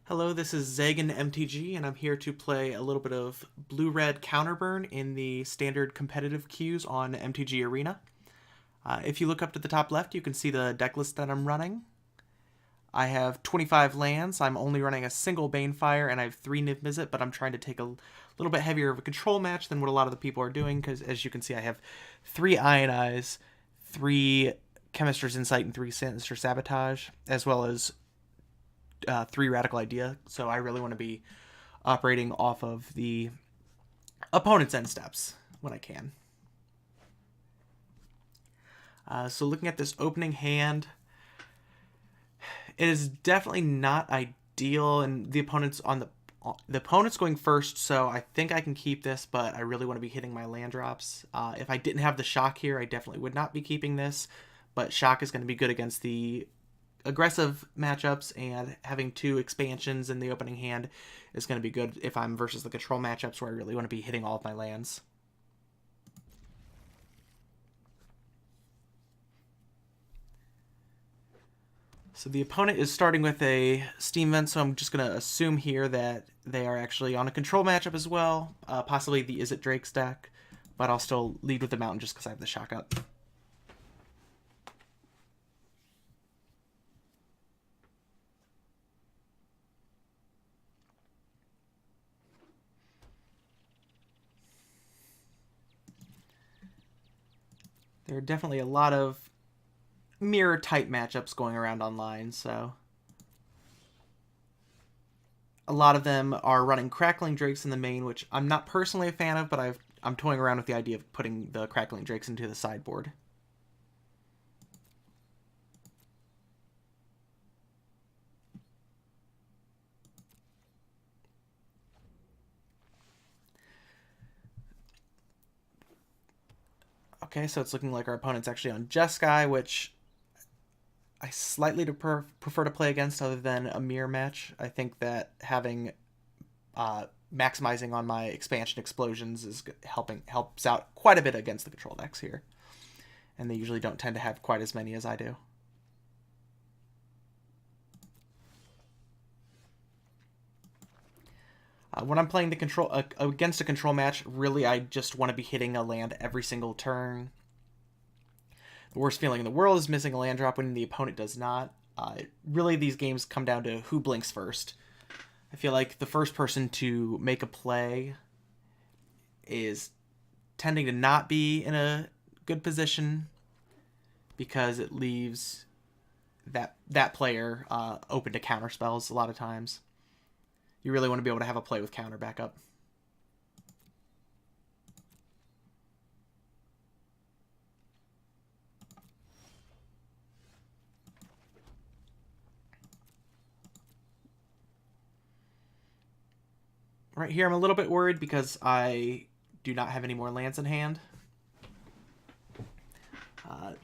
Hello, this is Zagan MTG, and I'm here to play a little bit of Blue-Red Counterburn in the standard competitive queues on MTG Arena. If you look up to the top left, you can see the deck list that I'm running. I have 25 lands. I'm only running a single Banefire, and I have 3 Niv Mizzet, but I'm trying to take a little bit heavier of a control match than what a lot of the people are doing, because as you can see, I have 3 Ionize, 3 Chemist's Insight, and 3 Sinister Sabotage, as well as 3 Radical Idea. So I really want to be operating off of the opponent's end steps when I can. So looking at this opening hand, it is definitely not ideal, and the opponent's going first, so I think I can keep this, but I really want to be hitting my land drops. If I didn't have the shock here, I definitely would not be keeping this, but shock is going to be good against the aggressive matchups, and having 2 expansions in the opening hand is going to be good if I'm versus the control matchups where I really want to be hitting all of my lands. So the opponent is starting with a Steam Vent, so I'm just going to assume here that they are actually on a control matchup as well, possibly the Izzet Drake's deck, but I'll still lead with the Mountain just because I have the shock up. There are definitely a lot of mirror type matchups going around online, so a lot of them are running Crackling Drakes in the main, which I'm not personally a fan of, but I'm toying around with the idea of putting the Crackling Drakes into the sideboard. Okay, so it's looking like our opponent's actually on Jeskai, which I slightly prefer to play against other than a mirror match. I think that having maximizing on my expansion explosions is helps out quite a bit against the control decks here, and they usually don't tend to have quite as many as I do. When I'm playing the control against a control match, really I just want to be hitting a land every single turn. The worst feeling in the world is missing a land drop when the opponent does not. Really, these games come down to who blinks first. I feel like the first person to make a play is tending to not be in a good position because it leaves that player open to counter spells a lot of times. You really want to be able to have a play with counter backup. Right here, I'm a little bit worried because I do not have any more lands in hand.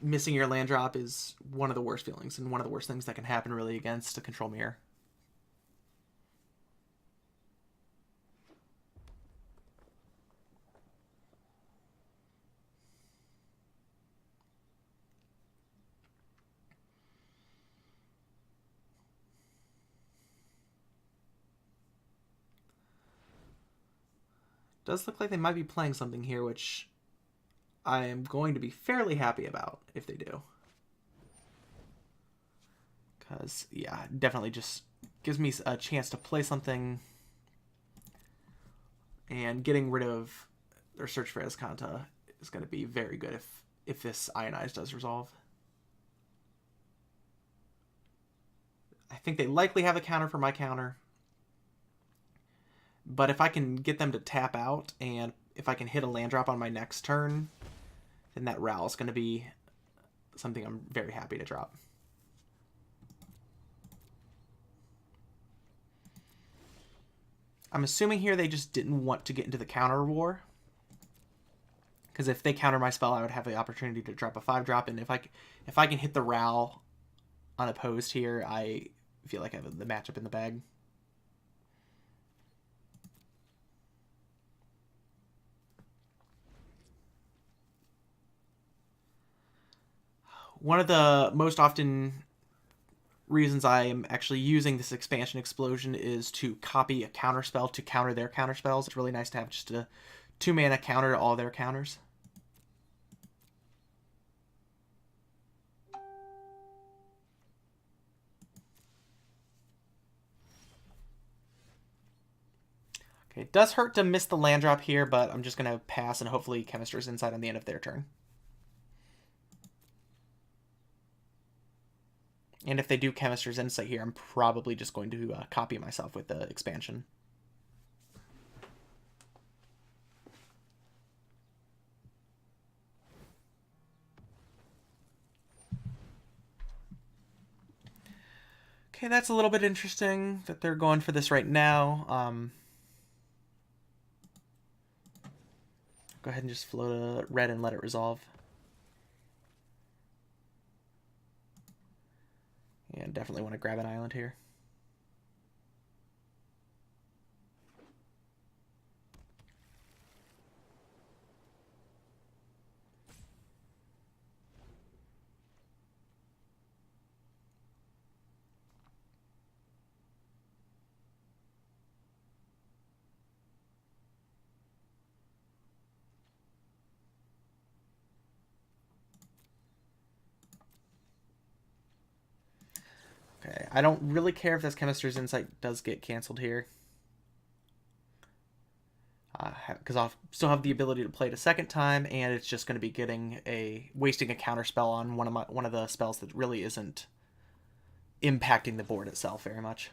Missing your land drop is one of the worst feelings and one of the worst things that can happen really against a control mirror. Does look like they might be playing something here, which I am going to be fairly happy about if they do. Because, yeah, definitely just gives me a chance to play something, and getting rid of their Search for Azcanta is going to be very good if this Ionize does resolve. I think they likely have a counter for my counter. But if I can get them to tap out, and if I can hit a land drop on my next turn, then that Ral is going to be something I'm very happy to drop. I'm assuming here they just didn't want to get into the counter war, because if they counter my spell, I would have the opportunity to drop a 5-drop, and if I can hit the Ral unopposed here, I feel like I have the matchup in the bag. One of the most often reasons I am actually using this expansion explosion is to copy a counterspell to counter their counterspells. It's really nice to have just a 2-mana counter to all their counters. Okay, it does hurt to miss the land drop here, but I'm just going to pass and hopefully Chemister's Insight on the end of their turn. And if they do Chemister's Insight here, I'm probably just going to copy myself with the expansion. Okay, that's a little bit interesting that they're going for this right now. Go ahead and just float a red and let it resolve. And definitely want to grab an island here. Okay, I don't really care if this Chemister's Insight does get canceled here. Because I'll still have the ability to play it a second time, and it's just going to be wasting a counter spell on one of the spells that really isn't impacting the board itself very much.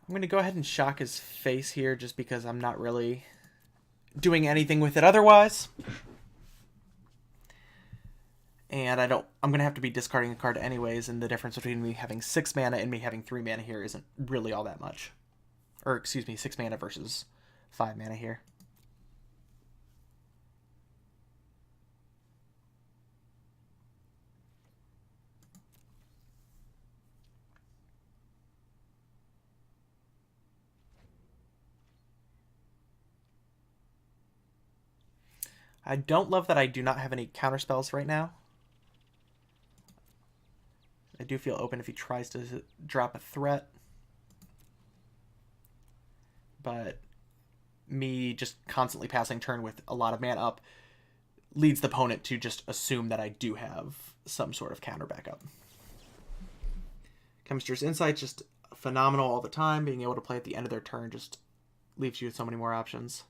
I'm going to go ahead and shock his face here just because I'm not really doing anything with it otherwise. And I'm going to have to be discarding a card anyways, and the difference between me having 6 mana and me having 3 mana here isn't really all that much. Or, excuse me, 6 mana versus 5 mana here. I don't love that I do not have any counterspells right now. I do feel open if he tries to drop a threat. But me just constantly passing turn with a lot of mana up leads the opponent to just assume that I do have some sort of counter backup. Chemister's Insight just phenomenal all the time. Being able to play at the end of their turn just leaves you with so many more options.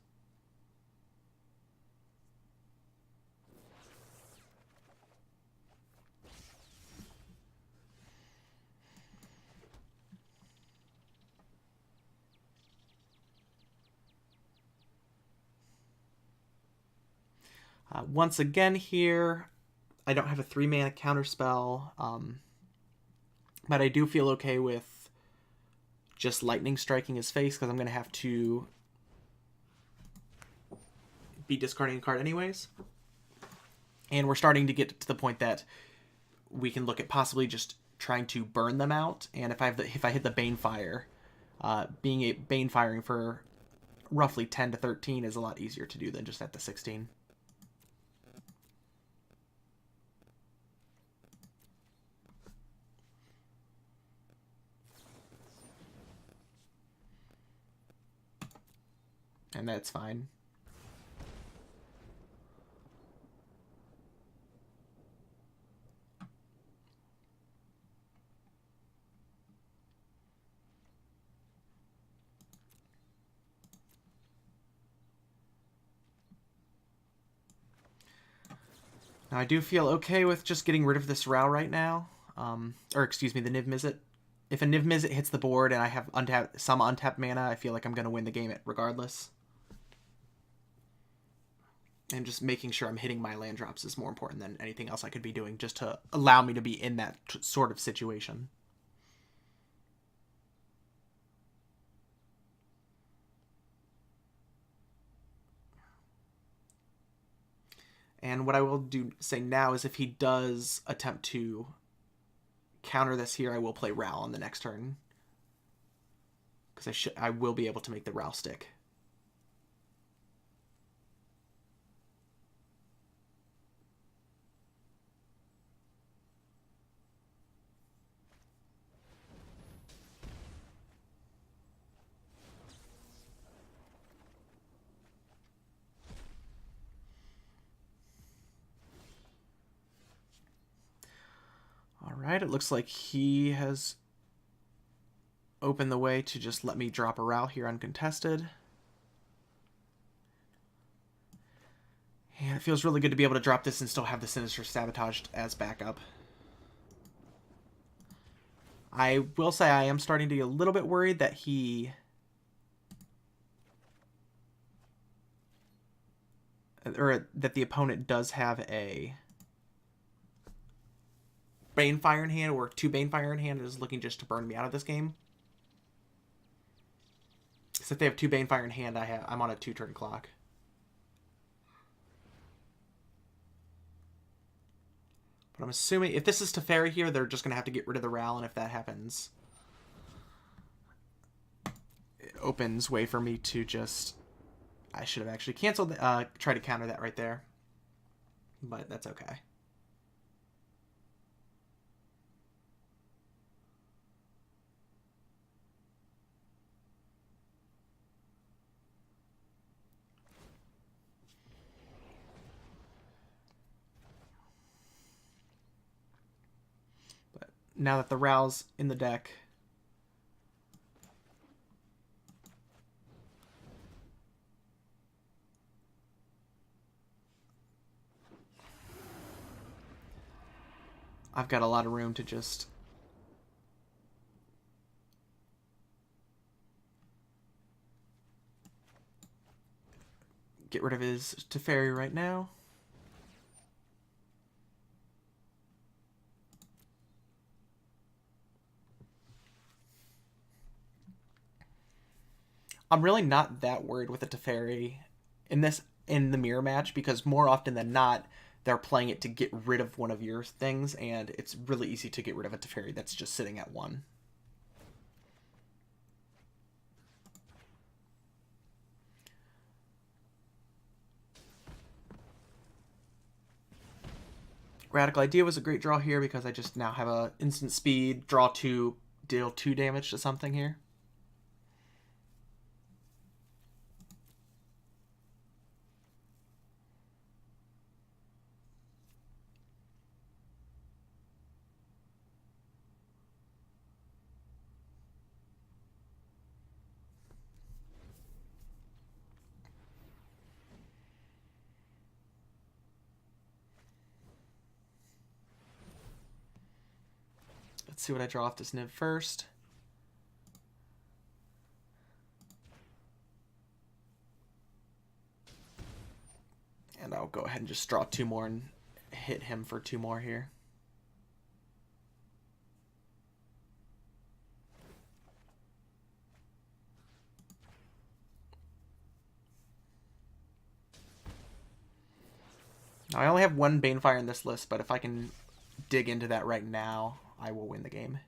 Once again here, I don't have a 3-mana counterspell, but I do feel okay with just lightning striking his face because I'm going to have to be discarding a card anyways. And we're starting to get to the point that we can look at possibly just trying to burn them out. And if I hit the Banefire, Banefiring for roughly 10 to 13 is a lot easier to do than just at the 16. And that's fine. Now I do feel okay with just getting rid of this Rao right now. Or excuse me, the Niv Mizzet. If a Niv Mizzet hits the board and I have some untapped mana, I feel like I'm going to win the game regardless. And just making sure I'm hitting my land drops is more important than anything else I could be doing just to allow me to be in that sort of situation. And what I will say now is if he does attempt to counter this here, I will play Ral on the next turn. Because I will be able to make the Ral stick. Alright, it looks like he has opened the way to just let me drop a Ral here uncontested. And it feels really good to be able to drop this and still have the Sinister Sabotaged as backup. I will say I am starting to get a little bit worried that that the opponent does have a Banefire in hand, or 2 Banefire in hand, and is looking just to burn me out of this game. Because if they have 2 Banefire in hand, I'm on a 2-turn clock. But I'm assuming if this is Teferi here, they're just going to have to get rid of the Ral, and if that happens, it opens way for me to just... I should have actually canceled, try to counter that right there. But that's okay. But now that the Ral's in the deck... I've got a lot of room to just get rid of his Teferi right now. I'm really not that worried with the Teferi in the mirror match, because more often than not, they're playing it to get rid of one of your things, and it's really easy to get rid of a Teferi that's just sitting at 1. Radical Idea was a great draw here because I just now have a instant speed, draw 2, deal 2 damage to something here. Let's see what I draw off this Niv first. And I'll go ahead and just draw 2 more and hit him for 2 more here. Now, I only have 1 Banefire in this list, but if I can dig into that right now, I will win the game.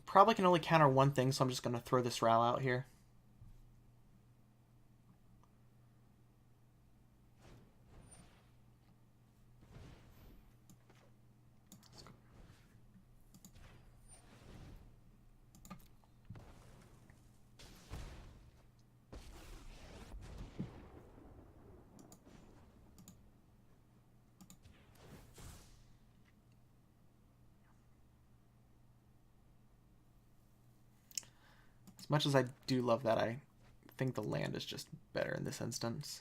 Probably can only counter 1 thing, so I'm just going to throw this Ral out here. much as I do love that, I think the land is just better in this instance.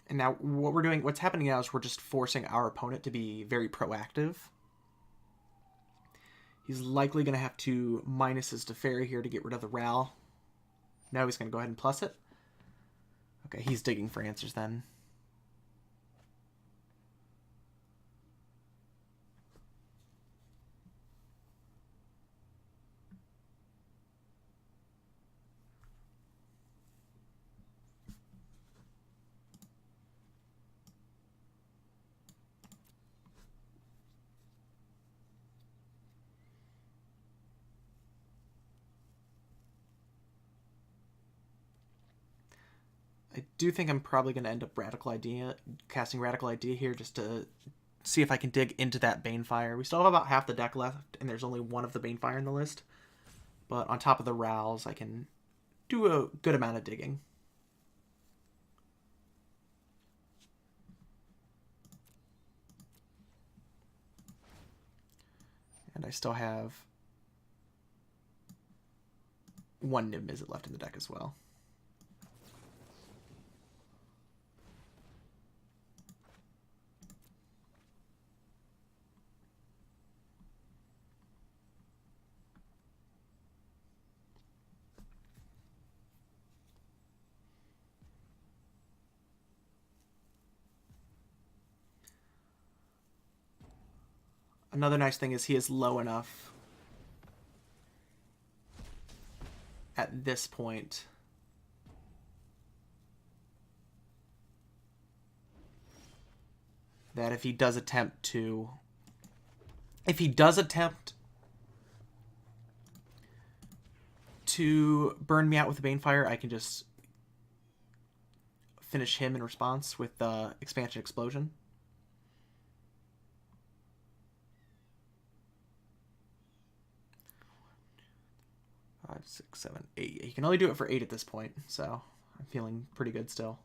And now what's happening now is we're just forcing our opponent to be very proactive. He's likely going to have to minus his Teferi here to get rid of the Ral. Now he's going to go ahead and plus it. Okay, he's digging for answers then. I do think I'm probably going to end up casting Radical Idea here just to see if I can dig into that Banefire. We still have about half the deck left, and there's only one of the Banefire in the list. But on top of the Rals, I can do a good amount of digging. And I still have one Niv Mizzet left in the deck as well. Another nice thing is he is low enough at this point that if he does attempt to burn me out with the Banefire, I can just finish him in response with the Expansion Explosion. 5, 6, 7, 8. He can only do it for 8 at this point, so I'm feeling pretty good still.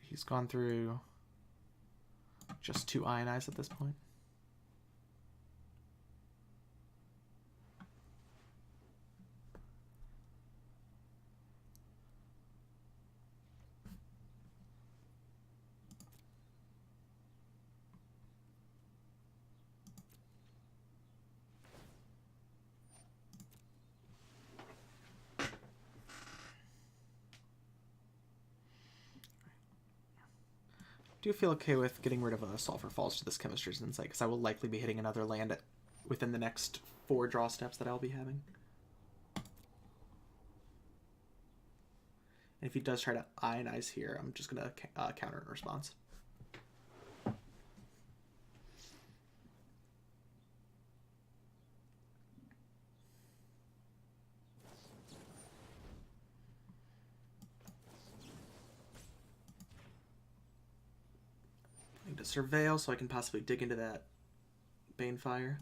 He's gone through just 2 Ionize at this point. I do feel okay with getting rid of a Sulfur Falls to this Chemistry's Insight, because I will likely be hitting another land within the next 4 draw steps that I'll be having. And if he does try to Ionize here, I'm just going to counter in response. To Surveil so I can possibly dig into that Banefire.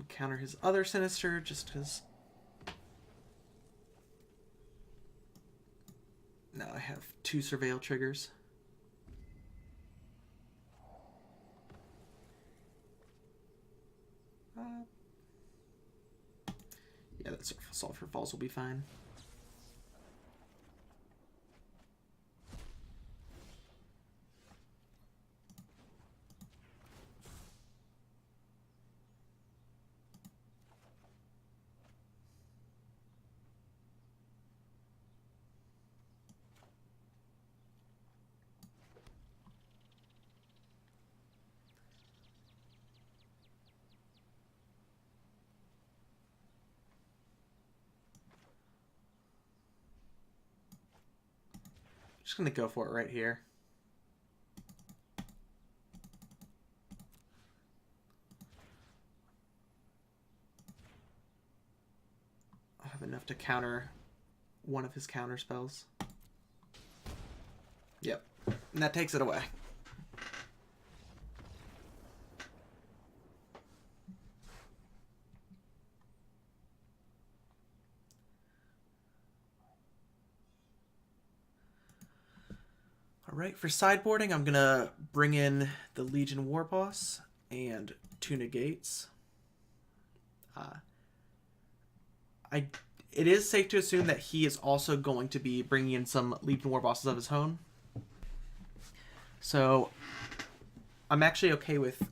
Counter his other Sinister just because now I have 2 Surveil triggers. Yeah, that Sulfur Falls will be fine. Just going to go for it right here. I have enough to counter one of his counter spells. Yep. And that takes it away. Alright, for sideboarding, I'm going to bring in the Legion War Boss and 2 negates. It is safe to assume that he is also going to be bringing in some Legion War Bosses of his own. So I'm actually okay with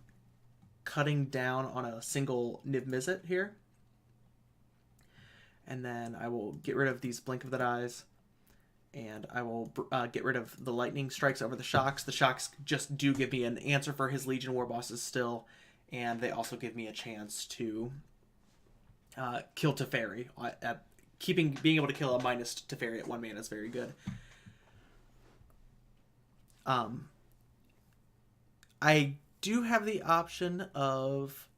cutting down on a single Niv-Mizzet here. And then I will get rid of these Blink of the Eyes. And I will get rid of the Lightning Strikes over the Shocks. The Shocks just do give me an answer for his Legion War Bosses still. And they also give me a chance to kill Teferi. Being able to kill a minus Teferi at 1 mana is very good. I do have the option of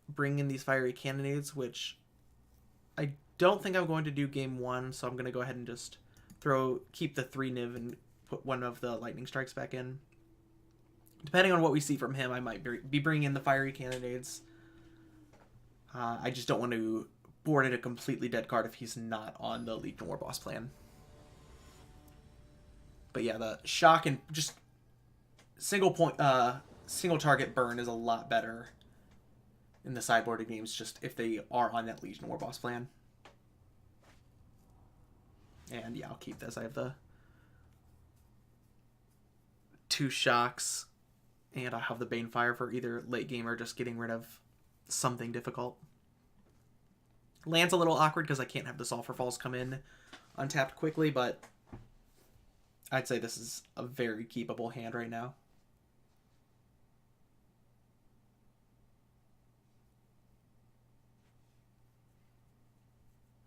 bringing in these Fiery Cannonades, which I don't think I'm going to do game 1, so I'm going to go ahead and just keep the 3 Niv and put one of the Lightning Strikes back in. Depending on what we see from him, I might be bringing in the Fiery Cannonades. I just don't want to board it a completely dead card if he's not on the Legion War Boss plan. But yeah, the shock and just single target burn is a lot better in the sideboarded games, just if they are on that Legion War Boss plan. And yeah, I'll keep this. I have the 2 shocks, and I have the Banefire for either late game or just getting rid of something difficult. Land's a little awkward because I can't have the Sulphur Falls come in untapped quickly, but I'd say this is a very keepable hand right now.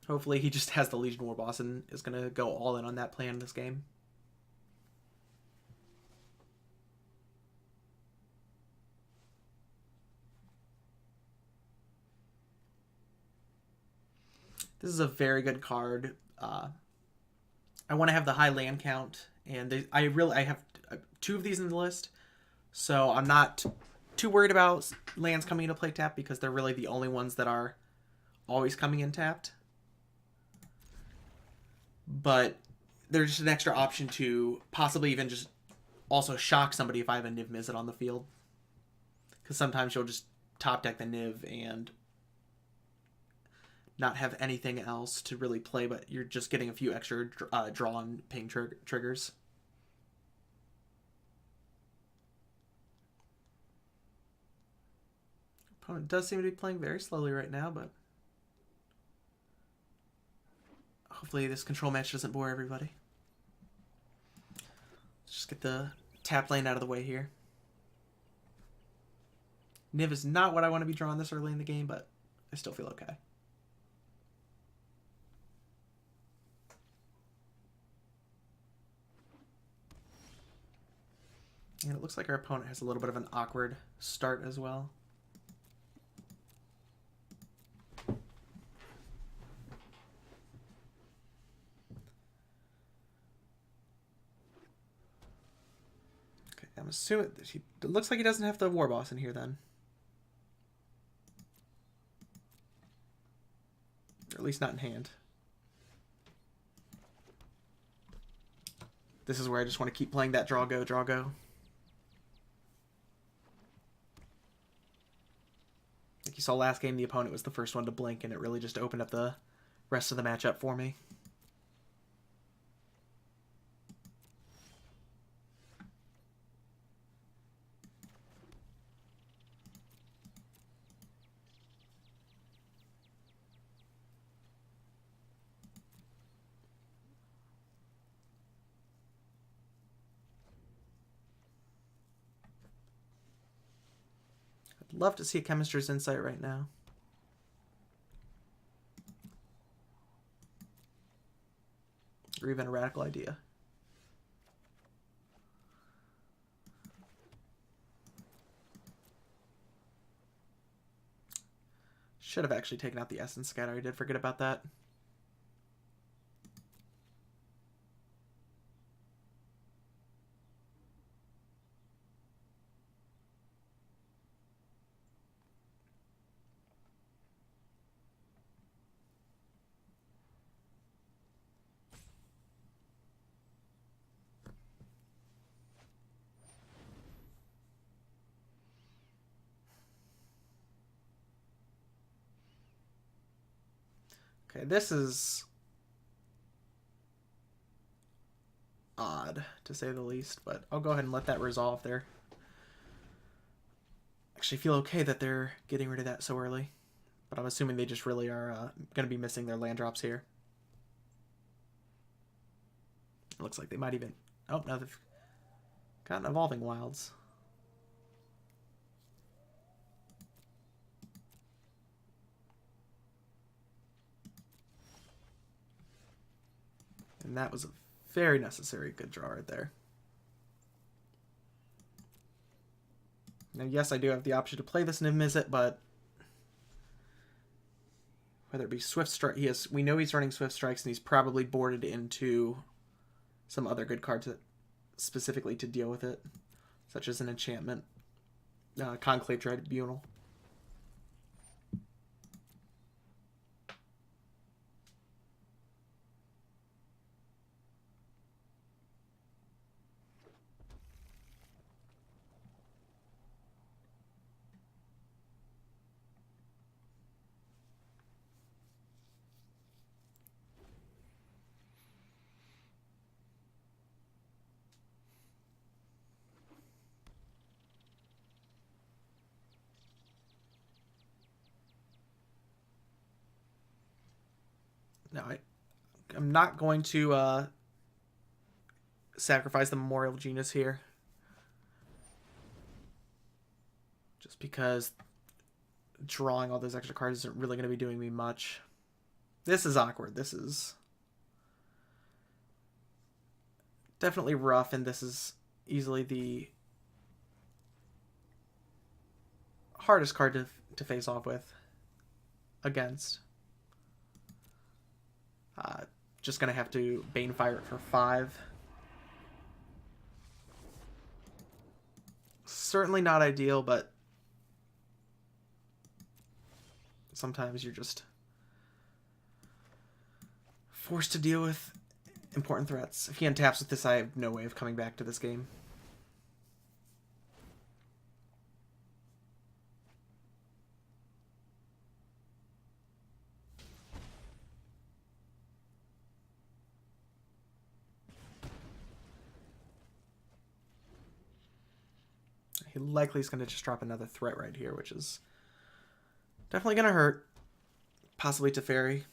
Hopefully he just has the Legion War Boss and is going to go all in on that plan this game. This is a very good card. I want to have the high land count, and I have 2 of these in the list, so I'm not too worried about lands coming into play tapped because they're really the only ones that are always coming in tapped. But there's just an extra option to possibly even just also shock somebody if I have a Niv-Mizzet on the field. Because sometimes you'll just top deck the Niv and not have anything else to really play, but you're just getting a few extra draw and ping triggers. Opponent does seem to be playing very slowly right now, but hopefully this control match doesn't bore everybody. Let's just get the tap lane out of the way here. Niv is not what I want to be drawing this early in the game, but I still feel okay. And it looks like our opponent has a little bit of an awkward start as well. Okay, I'm assuming that it looks like he doesn't have the War Boss in here then. Or at least not in hand. This is where I just want to keep playing that draw go, draw go. Like you saw last game, the opponent was the first one to blink, and it really just opened up the rest of the matchup for me. Love to see a Chemist's Insight right now. Or even a Radical Idea. Should have actually taken out the Essence Scatter. I did forget about that. Okay, this is odd, to say the least, but I'll go ahead and let that resolve there. Actually feel okay that they're getting rid of that so early, but I'm assuming they just really are going to be missing their land drops here. It looks like they might even... Oh, no, they've got Evolving Wilds. And that was a very necessary good draw right there. Now, yes, I do have the option to play this Izzet, but whether it be Swift Strike, we know he's running Swift Strikes, and he's probably boarded into some other good cards that specifically to deal with it, such as an enchantment, Conclave Tribunal. Now, I'm not going to sacrifice the Memorial Genius here, just because drawing all those extra cards isn't really going to be doing me much. This is awkward. This is definitely rough, and this is easily the hardest card to face off with against. Just going to have to Banefire it for 5. Certainly not ideal, but sometimes you're just forced to deal with important threats. If he untaps with this, I have no way of coming back to this game. He likely is going to just drop another threat right here, which is definitely going to hurt. Possibly Teferi.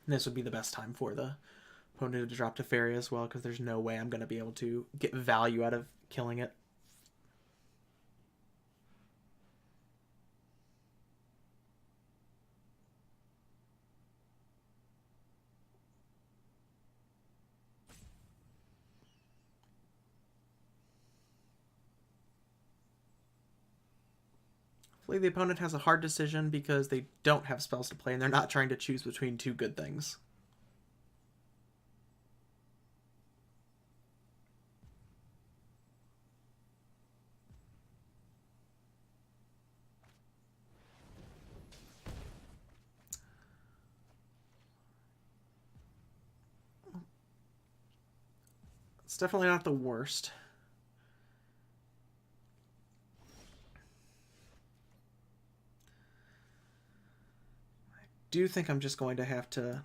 This would be the best time for the opponent to drop Teferi as well, because there's no way I'm going to be able to get value out of killing it. Hopefully the opponent has a hard decision because they don't have spells to play and they're not trying to choose between two good things. It's definitely not the worst. I do think I'm just going to have to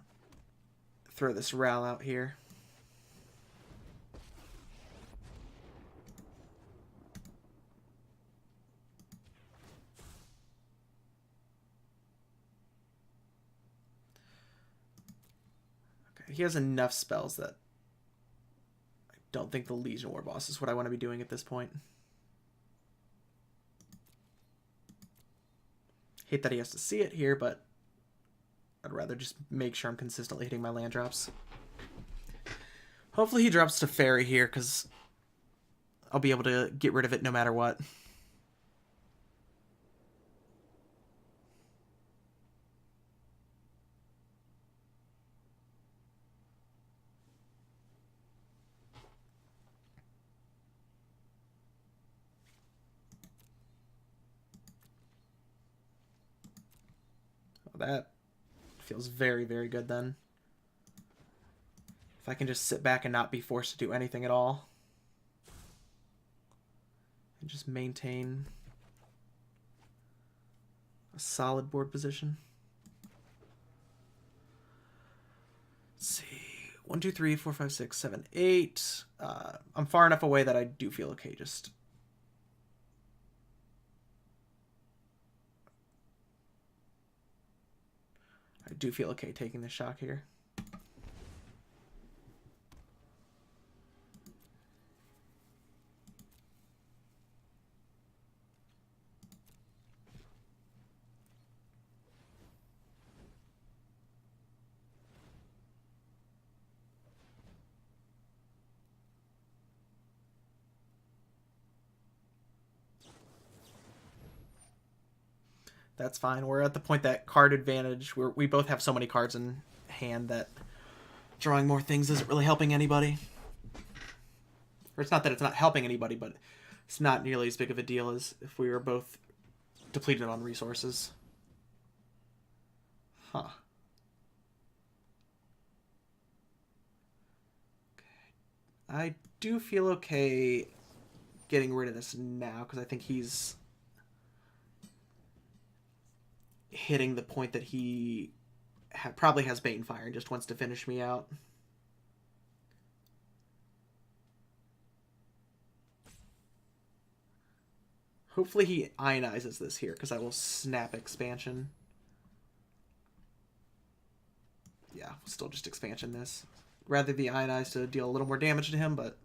throw this Ral out here. Okay, he has enough spells that I don't think the Legion War boss is what I want to be doing at this point. Hate that he has to see it here, but I'd rather just make sure I'm consistently hitting my land drops. Hopefully he drops to Fairy here, because I'll be able to get rid of it no matter what. That feels very, very good then. If I can just sit back and not be forced to do anything at all. And just maintain a solid board position. Let's see. 1, 2, 3, 4, 5, 6, 7, 8. I'm far enough away that I do feel okay just... I do feel okay taking the shock here. That's fine. We're at the point that card advantage, where we both have so many cards in hand that drawing more things isn't really helping anybody. Or it's not that it's not helping anybody, but it's not nearly as big of a deal as if we were both depleted on resources. Huh. Okay. I do feel okay getting rid of this now, because I think he's hitting the point that he probably has Bane Fire and just wants to finish me out. Hopefully he ionizes this here, because I will snap expansion. Yeah, we'll still just expansion this. Rather be ionized to deal a little more damage to him, but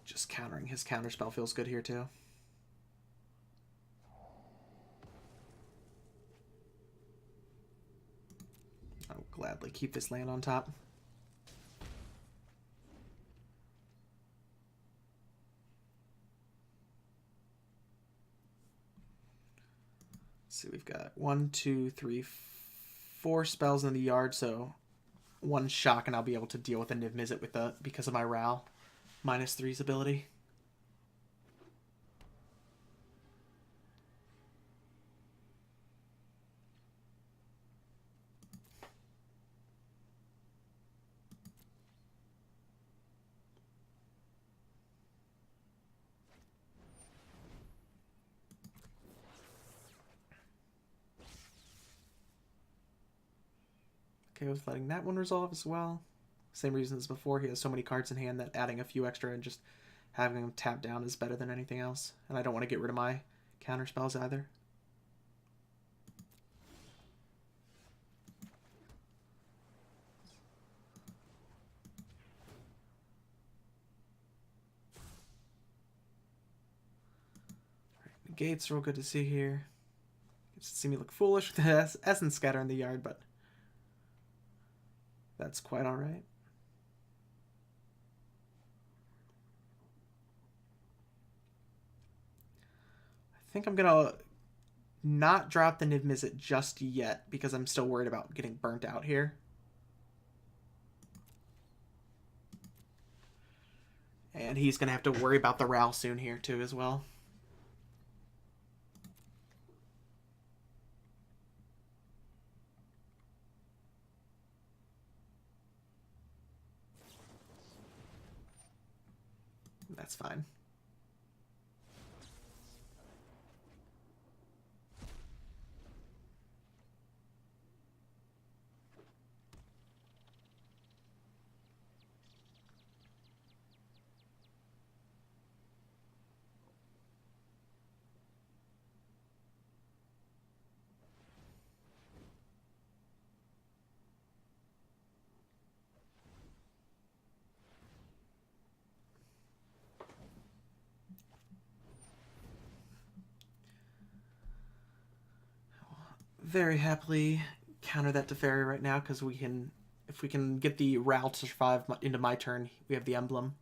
just countering his counterspell feels good here too. I'll gladly keep this land on top. So we've got 1, 2, 3, 4 spells in the yard, so 1 shock, and I'll be able to deal with a Niv Mizzet with the because of my Ral -3's ability. Okay, with letting that one resolve as well. Same reason as before, he has so many cards in hand that adding a few extra and just having him tap down is better than anything else. And I don't want to get rid of my counter spells either. Negate's real good to see here. Gets to see me look foolish with the Essence Scatter in the yard, but that's quite alright. I think I'm gonna not drop the Niv Mizzet just yet, because I'm still worried about getting burnt out here. And he's gonna have to worry about the Ral soon here too as well. That's fine. very happily counter that Teferi right now because we can, if we can get the Ral to survive into my turn, we have the emblem.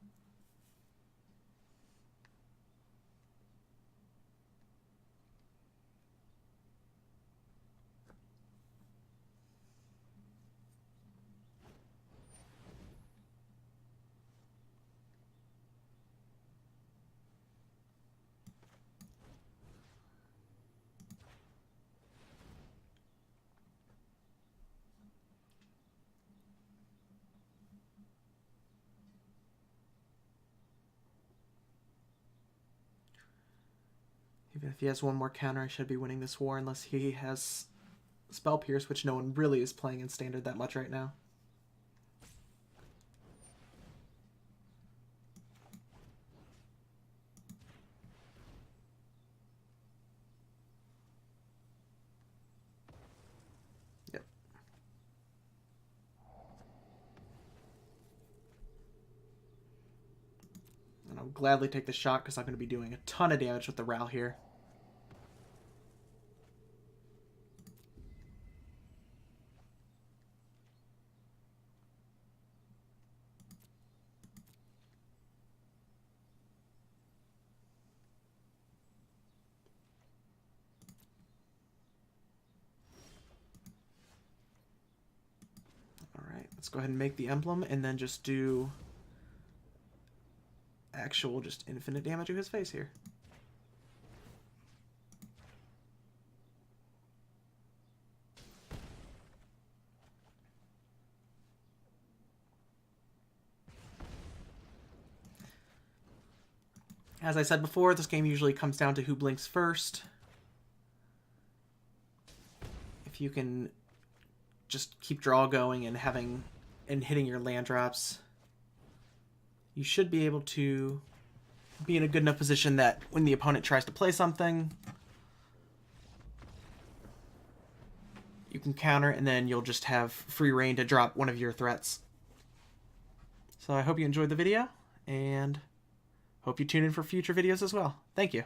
Even if he has one more counter, I should be winning this war unless he has Spell Pierce, which no one really is playing in Standard that much right now. Yep. And I'll gladly take the shot because I'm going to be doing a ton of damage with the Ral here. Let's go ahead and make the emblem and then just do actual just infinite damage to his face here. As I said before, this game usually comes down to who blinks first. If you can just keep draw going and hitting your land drops, you should be able to be in a good enough position that when the opponent tries to play something, you can counter and then you'll just have free reign to drop one of your threats. So I hope you enjoyed the video and hope you tune in for future videos as well. Thank you.